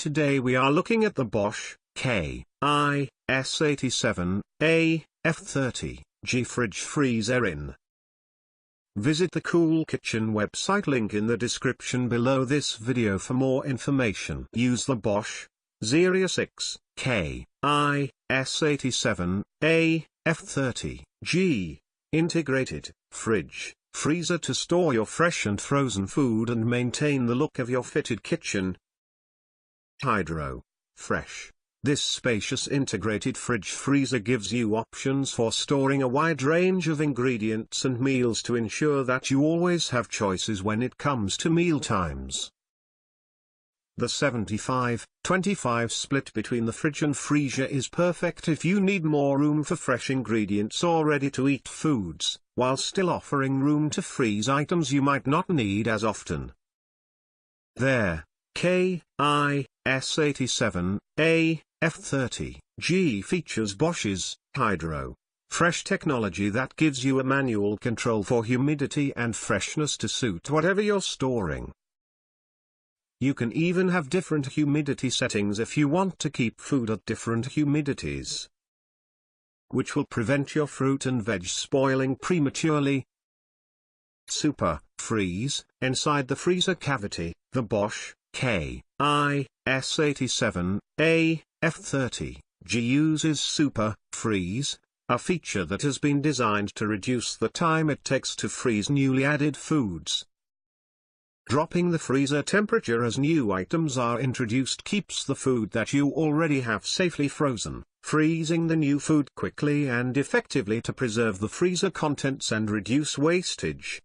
Today we are looking at the Bosch KIS87AF30G Fridge Freezer in. Visit the Cool Kitchen website, link in the description below this video for more information. Use the Bosch Serie 6 KIS87AF30G Integrated Fridge Freezer to store your fresh and frozen food and maintain the look of your fitted kitchen. HydroFresh This spacious integrated fridge freezer gives you options for storing a wide range of ingredients and meals to ensure that you always have choices when it comes to meal times. The 75-25 split between the fridge and freezer is perfect if you need more room for fresh ingredients or ready-to-eat foods, while still offering room to freeze items you might not need as often. There, KIS87AF30G features Bosch's HydroFresh technology that gives you a manual control for humidity and freshness to suit whatever you're storing. You can even have different humidity settings if you want to keep food at different humidities, which will prevent your fruit and veg spoiling prematurely. Super Freeze Inside the freezer cavity, the Bosch KIS87AF30G uses Super Freeze, a feature that has been designed to reduce the time it takes to freeze newly added foods. Dropping the freezer temperature as new items are introduced keeps the food that you already have safely frozen, freezing the new food quickly and effectively to preserve the freezer contents and reduce wastage.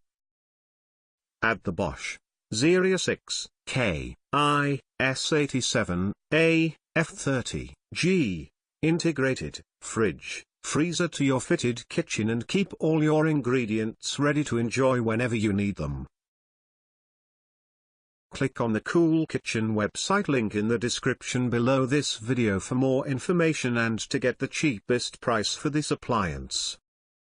Add the Bosch Serie 6 KIS87AF30G Integrated Fridge Freezer to your fitted kitchen and keep all your ingredients ready to enjoy whenever you need them. Click on the Cool Kitchen website, link in the description below this video for more information and to get the cheapest price for this appliance.